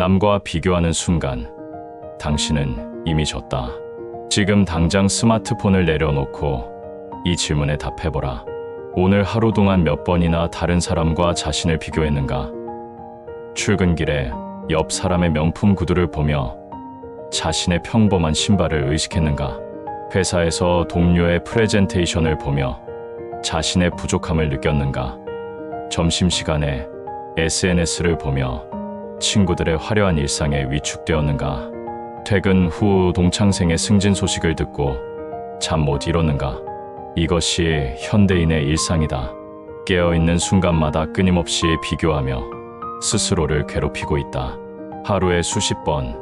남과 비교하는 순간 당신은 이미 졌다. 지금 당장 스마트폰을 내려놓고 이 질문에 답해보라. 오늘 하루 동안 몇 번이나 다른 사람과 자신을 비교했는가? 출근길에 옆 사람의 명품 구두를 보며 자신의 평범한 신발을 의식했는가? 회사에서 동료의 프레젠테이션을 보며 자신의 부족함을 느꼈는가? 점심시간에 SNS를 보며 친구들의 화려한 일상에 위축되었는가? 퇴근 후 동창생의 승진 소식을 듣고 잠 못 이뤘는가? 이것이 현대인의 일상이다. 깨어있는 순간마다 끊임없이 비교하며 스스로를 괴롭히고 있다. 하루에 수십 번,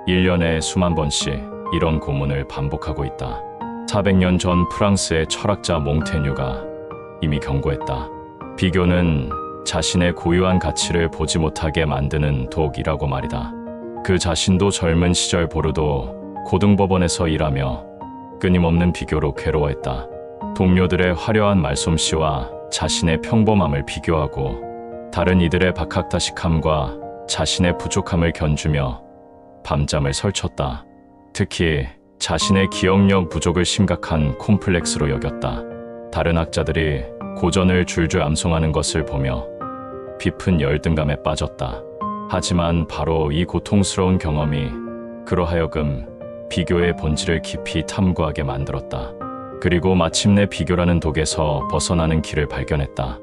1년에 수만 번씩 이런 고문을 반복하고 있다. 400년 전 프랑스의 철학자 몽테뉴가 이미 경고했다. 비교는 자신의 고유한 가치를 보지 못하게 만드는 독이라고 말이다. 그 자신도 젊은 시절 보르도 고등법원에서 일하며 끊임없는 비교로 괴로워했다. 동료들의 화려한 말솜씨와 자신의 평범함을 비교하고 다른 이들의 박학다식함과 자신의 부족함을 견주며 밤잠을 설쳤다. 특히 자신의 기억력 부족을 심각한 콤플렉스로 여겼다. 다른 학자들이 고전을 줄줄 암송하는 것을 보며 깊은 열등감에 빠졌다. 하지만 바로 이 고통스러운 경험이 그로 하여금 비교의 본질을 깊이 탐구하게 만들었다. 그리고 마침내 비교라는 독에서 벗어나는 길을 발견했다.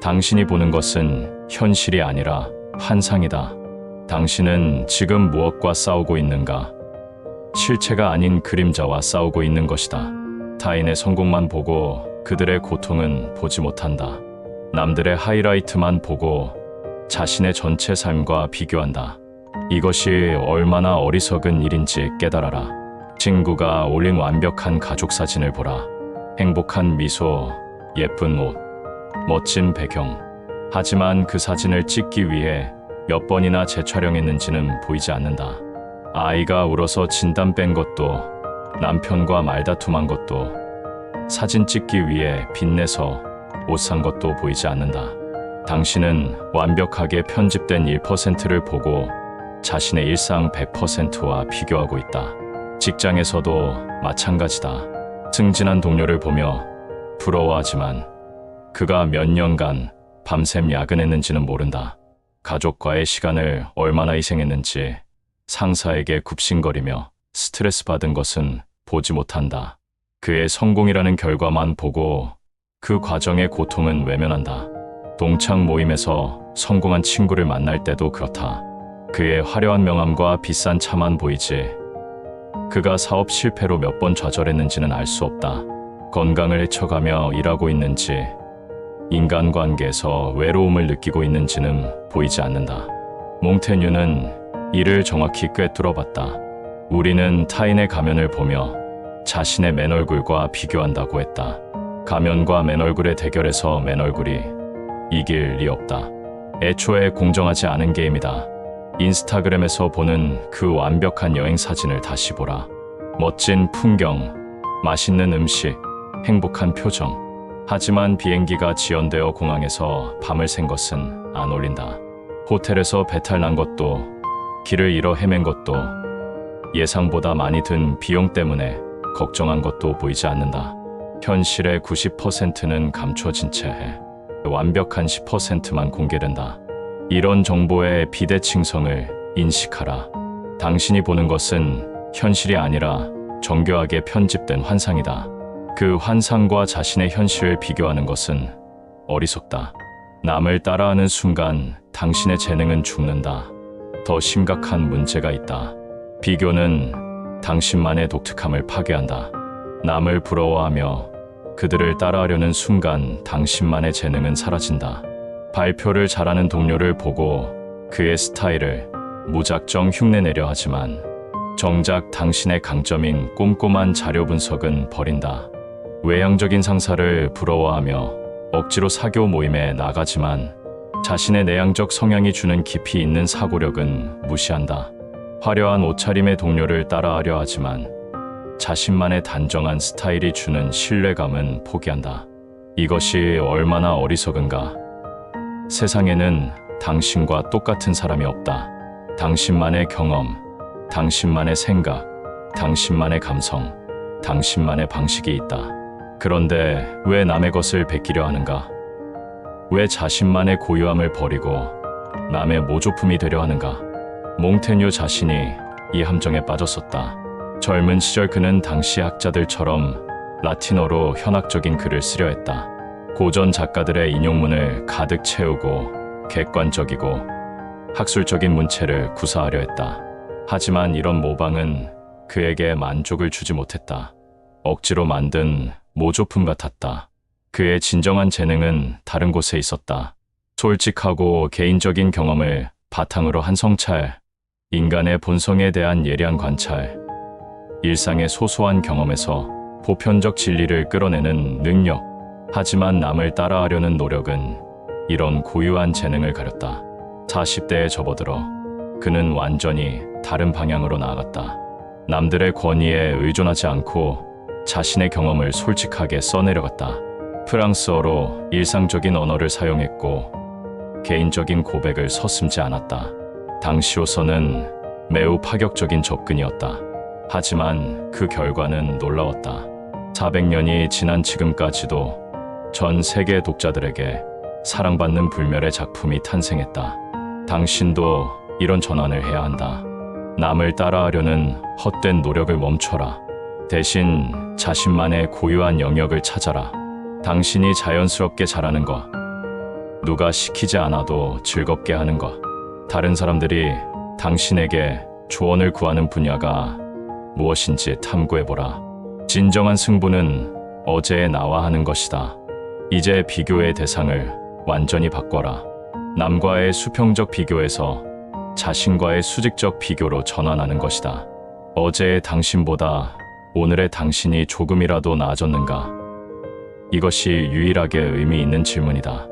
당신이 보는 것은 현실이 아니라 환상이다. 당신은 지금 무엇과 싸우고 있는가? 실체가 아닌 그림자와 싸우고 있는 것이다. 타인의 성공만 보고 그들의 고통은 보지 못한다. 남들의 하이라이트만 보고 자신의 전체 삶과 비교한다. 이것이 얼마나 어리석은 일인지 깨달아라. 친구가 올린 완벽한 가족 사진을 보라. 행복한 미소, 예쁜 옷, 멋진 배경. 하지만 그 사진을 찍기 위해 몇 번이나 재촬영했는지는 보이지 않는다. 아이가 울어서 진단 뺀 것도, 남편과 말다툼한 것도, 사진 찍기 위해 빚내서 옷 산 것도 보이지 않는다. 당신은 완벽하게 편집된 1%를 보고 자신의 일상 100%와 비교하고 있다. 직장에서도 마찬가지다. 승진한 동료를 보며 부러워하지만 그가 몇 년간 밤샘 야근했는지는 모른다. 가족과의 시간을 얼마나 희생했는지 상사에게 굽신거리며 스트레스 받은 것은 보지 못한다. 그의 성공이라는 결과만 보고 그 과정의 고통은 외면한다. 동창 모임에서 성공한 친구를 만날 때도 그렇다. 그의 화려한 명함과 비싼 차만 보이지 그가 사업 실패로 몇 번 좌절했는지는 알 수 없다. 건강을 해쳐가며 일하고 있는지 인간관계에서 외로움을 느끼고 있는지는 보이지 않는다. 몽테뉴는 이를 정확히 꿰뚫어봤다. 우리는 타인의 가면을 보며 자신의 맨얼굴과 비교한다고 했다. 가면과 맨얼굴의 대결에서 맨얼굴이 이길 리 없다. 애초에 공정하지 않은 게임이다. 인스타그램에서 보는 그 완벽한 여행 사진을 다시 보라. 멋진 풍경, 맛있는 음식, 행복한 표정. 하지만 비행기가 지연되어 공항에서 밤을 샌 것은 안 어울린다. 호텔에서 배탈 난 것도, 길을 잃어 헤맨 것도, 예상보다 많이 든 비용 때문에 걱정한 것도 보이지 않는다. 현실의 90%는 감춰진 채 해. 완벽한 10%만 공개된다. 이런 정보의 비대칭성을 인식하라. 당신이 보는 것은 현실이 아니라 정교하게 편집된 환상이다. 그 환상과 자신의 현실을 비교하는 것은 어리석다. 남을 따라하는 순간 당신의 재능은 죽는다. 더 심각한 문제가 있다. 비교는 당신만의 독특함을 파괴한다. 남을 부러워하며 그들을 따라하려는 순간 당신만의 재능은 사라진다. 발표를 잘하는 동료를 보고 그의 스타일을 무작정 흉내내려 하지만 정작 당신의 강점인 꼼꼼한 자료 분석은 버린다. 외향적인 상사를 부러워하며 억지로 사교 모임에 나가지만 자신의 내향적 성향이 주는 깊이 있는 사고력은 무시한다. 화려한 옷차림의 동료를 따라하려 하지만 자신만의 단정한 스타일이 주는 신뢰감은 포기한다. 이것이 얼마나 어리석은가. 세상에는 당신과 똑같은 사람이 없다. 당신만의 경험, 당신만의 생각, 당신만의 감성, 당신만의 방식이 있다. 그런데 왜 남의 것을 베끼려 하는가? 왜 자신만의 고유함을 버리고 남의 모조품이 되려 하는가? 몽테뉴 자신이 이 함정에 빠졌었다. 젊은 시절 그는 당시 학자들처럼 라틴어로 현학적인 글을 쓰려 했다. 고전 작가들의 인용문을 가득 채우고 객관적이고 학술적인 문체를 구사하려 했다. 하지만 이런 모방은 그에게 만족을 주지 못했다. 억지로 만든 모조품 같았다. 그의 진정한 재능은 다른 곳에 있었다. 솔직하고 개인적인 경험을 바탕으로 한 성찰, 인간의 본성에 대한 예리한 관찰, 일상의 소소한 경험에서 보편적 진리를 끌어내는 능력. 하지만 남을 따라하려는 노력은 이런 고유한 재능을 가렸다. 40대에 접어들어 그는 완전히 다른 방향으로 나아갔다. 남들의 권위에 의존하지 않고 자신의 경험을 솔직하게 써내려갔다. 프랑스어로 일상적인 언어를 사용했고 개인적인 고백을 서슴지 않았다. 당시로서는 매우 파격적인 접근이었다. 하지만 그 결과는 놀라웠다. 400년이 지난 지금까지도 전 세계 독자들에게 사랑받는 불멸의 작품이 탄생했다. 당신도 이런 전환을 해야 한다. 남을 따라하려는 헛된 노력을 멈춰라. 대신 자신만의 고유한 영역을 찾아라. 당신이 자연스럽게 잘하는 것, 누가 시키지 않아도 즐겁게 하는 것, 다른 사람들이 당신에게 조언을 구하는 분야가 무엇인지 탐구해보라. 진정한 승부는 어제의 나와 하는 것이다. 이제 비교의 대상을 완전히 바꿔라. 남과의 수평적 비교에서 자신과의 수직적 비교로 전환하는 것이다. 어제의 당신보다 오늘의 당신이 조금이라도 나아졌는가? 이것이 유일하게 의미 있는 질문이다.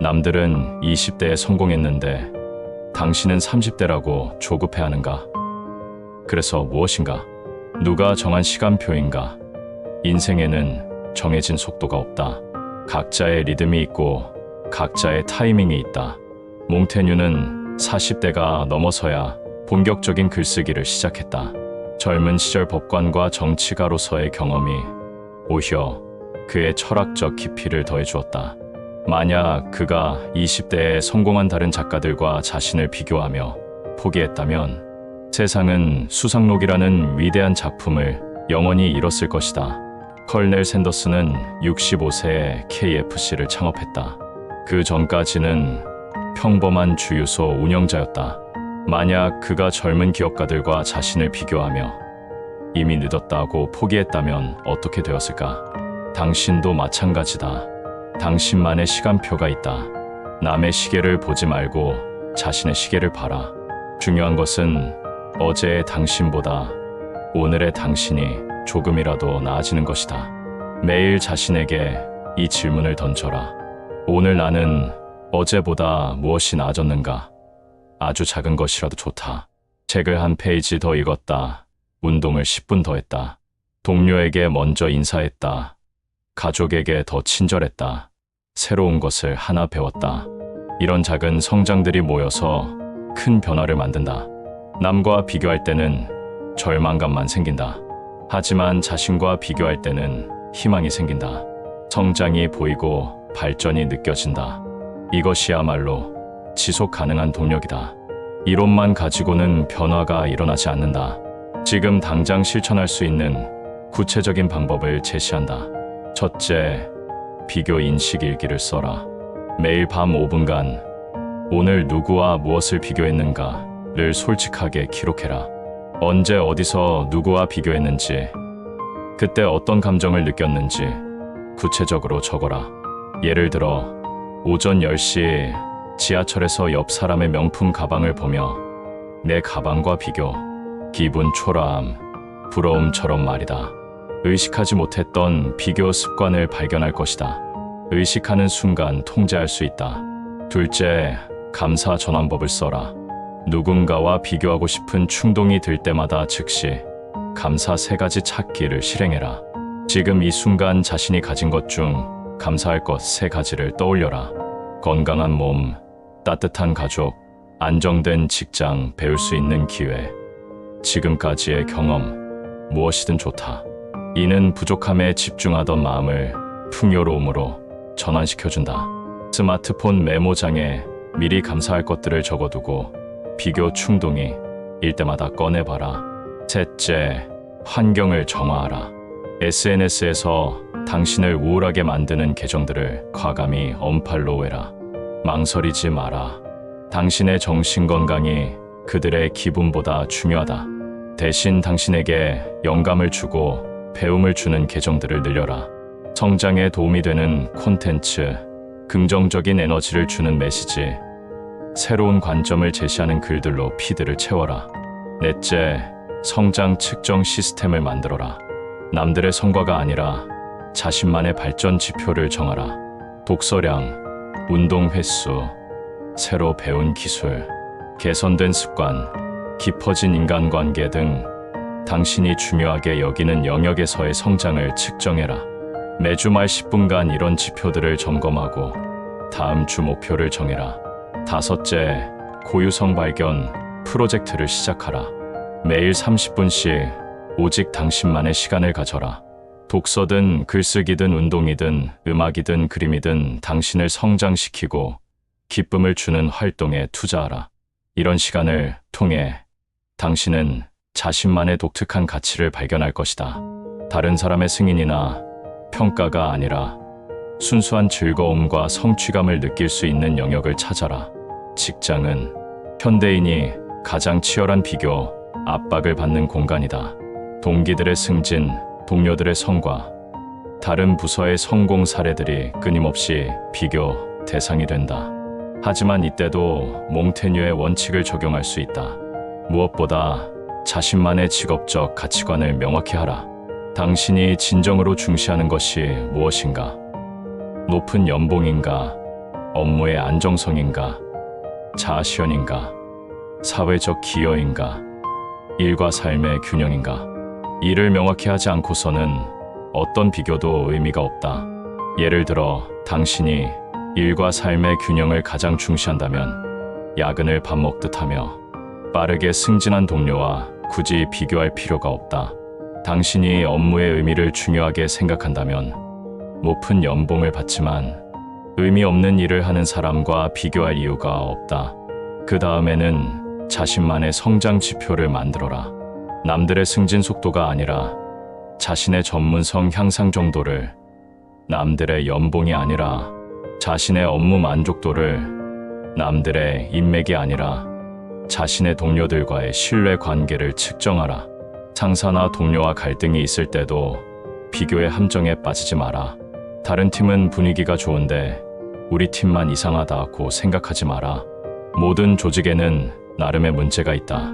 남들은 20대에 성공했는데 당신은 30대라고 조급해하는가? 그래서 무엇인가? 누가 정한 시간표인가? 인생에는 정해진 속도가 없다. 각자의 리듬이 있고 각자의 타이밍이 있다. 몽테뉴는 40대가 넘어서야 본격적인 글쓰기를 시작했다. 젊은 시절 법관과 정치가로서의 경험이 오히려 그의 철학적 깊이를 더해주었다. 만약 그가 20대에 성공한 다른 작가들과 자신을 비교하며 포기했다면 세상은 수상록이라는 위대한 작품을 영원히 잃었을 것이다. 컬넬 샌더스는 65세에 KFC를 창업했다. 그 전까지는 평범한 주유소 운영자였다. 만약 그가 젊은 기업가들과 자신을 비교하며 이미 늦었다고 포기했다면 어떻게 되었을까? 당신도 마찬가지다. 당신만의 시간표가 있다. 남의 시계를 보지 말고 자신의 시계를 봐라. 중요한 것은 어제의 당신보다 오늘의 당신이 조금이라도 나아지는 것이다. 매일 자신에게 이 질문을 던져라. 오늘 나는 어제보다 무엇이 나아졌는가? 아주 작은 것이라도 좋다. 책을 한 페이지 더 읽었다. 운동을 10분 더 했다. 동료에게 먼저 인사했다. 가족에게 더 친절했다. 새로운 것을 하나 배웠다. 이런 작은 성장들이 모여서 큰 변화를 만든다. 남과 비교할 때는 절망감만 생긴다. 하지만 자신과 비교할 때는 희망이 생긴다. 성장이 보이고 발전이 느껴진다. 이것이야말로 지속 가능한 동력이다. 이론만 가지고는 변화가 일어나지 않는다. 지금 당장 실천할 수 있는 구체적인 방법을 제시한다. 첫째, 비교 인식 일기를 써라. 매일 밤 5분간 오늘 누구와 무엇을 비교했는가를 솔직하게 기록해라. 언제 어디서 누구와 비교했는지, 그때 어떤 감정을 느꼈는지 구체적으로 적어라. 예를 들어 오전 10시 지하철에서 옆 사람의 명품 가방을 보며 내 가방과 비교, 기분 초라함, 부러움처럼 말이다. 의식하지 못했던 비교 습관을 발견할 것이다. 의식하는 순간 통제할 수 있다. 둘째, 감사 전환법을 써라. 누군가와 비교하고 싶은 충동이 들 때마다 즉시 감사 3가지 찾기를 실행해라. 지금 이 순간 자신이 가진 것 중 감사할 것 3가지를 떠올려라. 건강한 몸, 따뜻한 가족, 안정된 직장, 배울 수 있는 기회, 지금까지의 경험, 무엇이든 좋다. 이는 부족함에 집중하던 마음을 풍요로움으로 전환시켜준다. 스마트폰 메모장에 미리 감사할 것들을 적어두고 비교 충동이 일 때마다 꺼내봐라. 셋째, 환경을 정화하라. SNS에서 당신을 우울하게 만드는 계정들을 과감히 언팔로우해라. 망설이지 마라. 당신의 정신건강이 그들의 기분보다 중요하다. 대신 당신에게 영감을 주고 배움을 주는 계정들을 늘려라. 성장에 도움이 되는 콘텐츠, 긍정적인 에너지를 주는 메시지, 새로운 관점을 제시하는 글들로 피드를 채워라. 넷째, 성장 측정 시스템을 만들어라. 남들의 성과가 아니라 자신만의 발전 지표를 정하라. 독서량, 운동 횟수, 새로 배운 기술, 개선된 습관, 깊어진 인간관계 등 당신이 중요하게 여기는 영역에서의 성장을 측정해라. 매주 말 10분간 이런 지표들을 점검하고 다음 주 목표를 정해라. 다섯째, 고유성 발견 프로젝트를 시작하라. 매일 30분씩 오직 당신만의 시간을 가져라. 독서든 글쓰기든 운동이든 음악이든 그림이든 당신을 성장시키고 기쁨을 주는 활동에 투자하라. 이런 시간을 통해 당신은 자신만의 독특한 가치를 발견할 것이다. 다른 사람의 승인이나 평가가 아니라 순수한 즐거움과 성취감을 느낄 수 있는 영역을 찾아라. 직장은 현대인이 가장 치열한 비교, 압박을 받는 공간이다. 동기들의 승진, 동료들의 성과, 다른 부서의 성공 사례들이 끊임없이 비교 대상이 된다. 하지만 이때도 몽테뉴의 원칙을 적용할 수 있다. 무엇보다 자신만의 직업적 가치관을 명확히 하라. 당신이 진정으로 중시하는 것이 무엇인가? 높은 연봉인가? 업무의 안정성인가? 자아실현인가? 사회적 기여인가? 일과 삶의 균형인가? 이를 명확히 하지 않고서는 어떤 비교도 의미가 없다. 예를 들어 당신이 일과 삶의 균형을 가장 중시한다면 야근을 밥 먹듯 하며 빠르게 승진한 동료와 굳이 비교할 필요가 없다. 당신이 업무의 의미를 중요하게 생각한다면 높은 연봉을 받지만 의미 없는 일을 하는 사람과 비교할 이유가 없다. 그 다음에는 자신만의 성장 지표를 만들어라. 남들의 승진 속도가 아니라 자신의 전문성 향상 정도를, 남들의 연봉이 아니라 자신의 업무 만족도를, 남들의 인맥이 아니라 자신의 동료들과의 신뢰 관계를 측정하라. 상사나 동료와 갈등이 있을 때도 비교의 함정에 빠지지 마라. 다른 팀은 분위기가 좋은데 우리 팀만 이상하다고 생각하지 마라. 모든 조직에는 나름의 문제가 있다.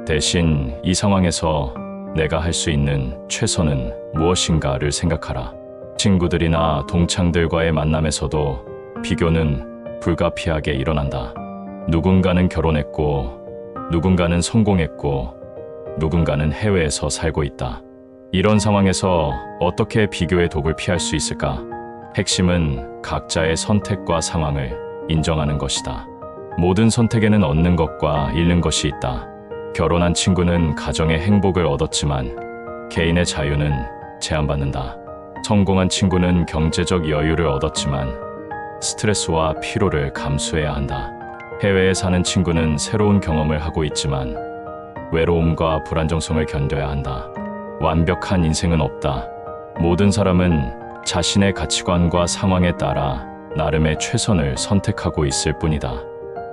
대신 이 상황에서 내가 할 수 있는 최선은 무엇인가를 생각하라. 친구들이나 동창들과의 만남에서도 비교는 불가피하게 일어난다. 누군가는 결혼했고, 누군가는 성공했고, 누군가는 해외에서 살고 있다. 이런 상황에서 어떻게 비교의 독을 피할 수 있을까? 핵심은 각자의 선택과 상황을 인정하는 것이다. 모든 선택에는 얻는 것과 잃는 것이 있다. 결혼한 친구는 가정의 행복을 얻었지만 개인의 자유는 제한받는다. 성공한 친구는 경제적 여유를 얻었지만 스트레스와 피로를 감수해야 한다. 해외에 사는 친구는 새로운 경험을 하고 있지만 외로움과 불안정성을 견뎌야 한다. 완벽한 인생은 없다. 모든 사람은 자신의 가치관과 상황에 따라 나름의 최선을 선택하고 있을 뿐이다.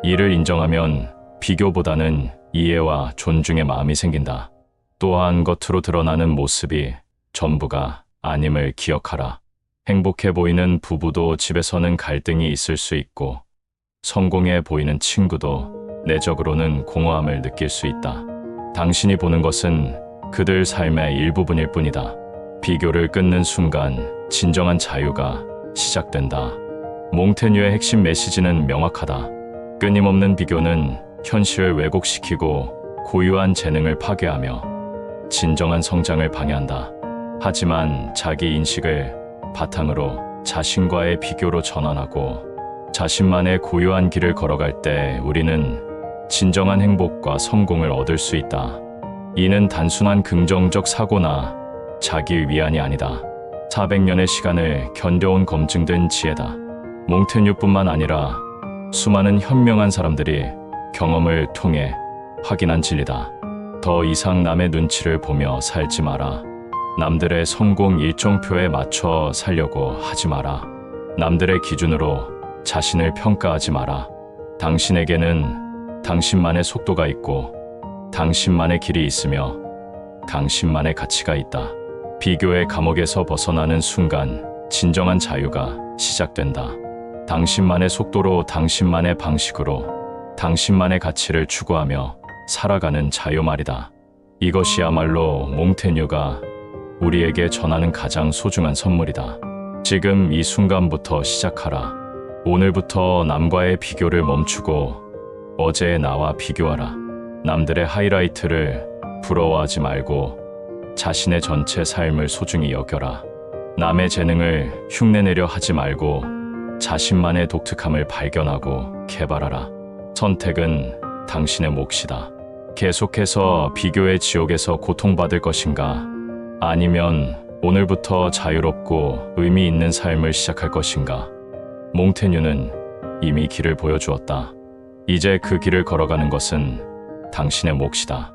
이를 인정하면 비교보다는 이해와 존중의 마음이 생긴다. 또한 겉으로 드러나는 모습이 전부가 아님을 기억하라. 행복해 보이는 부부도 집에서는 갈등이 있을 수 있고, 성공해 보이는 친구도 내적으로는 공허함을 느낄 수 있다. 당신이 보는 것은 그들 삶의 일부분일 뿐이다. 비교를 끊는 순간 진정한 자유가 시작된다. 몽테뉴의 핵심 메시지는 명확하다. 끊임없는 비교는 현실을 왜곡시키고 고유한 재능을 파괴하며 진정한 성장을 방해한다. 하지만 자기 인식을 바탕으로 자신과의 비교로 전환하고 자신만의 고유한 길을 걸어갈 때 우리는 진정한 행복과 성공을 얻을 수 있다. 이는 단순한 긍정적 사고나 자기 위안이 아니다. 400년의 시간을 견뎌온 검증된 지혜다. 몽테뉴뿐만 아니라 수많은 현명한 사람들이 경험을 통해 확인한 진리다. 더 이상 남의 눈치를 보며 살지 마라. 남들의 성공 일정표에 맞춰 살려고 하지 마라. 남들의 기준으로 자신을 평가하지 마라. 당신에게는 당신만의 속도가 있고 당신만의 길이 있으며 당신만의 가치가 있다. 비교의 감옥에서 벗어나는 순간 진정한 자유가 시작된다. 당신만의 속도로 당신만의 방식으로 당신만의 가치를 추구하며 살아가는 자유 말이다. 이것이야말로 몽테뉴가 우리에게 전하는 가장 소중한 선물이다. 지금 이 순간부터 시작하라. 오늘부터 남과의 비교를 멈추고 어제의 나와 비교하라. 남들의 하이라이트를 부러워하지 말고 자신의 전체 삶을 소중히 여겨라. 남의 재능을 흉내내려 하지 말고 자신만의 독특함을 발견하고 개발하라. 선택은 당신의 몫이다. 계속해서 비교의 지옥에서 고통받을 것인가? 아니면 오늘부터 자유롭고 의미 있는 삶을 시작할 것인가? 몽테뉴는 이미 길을 보여주었다. 이제 그 길을 걸어가는 것은 당신의 몫이다.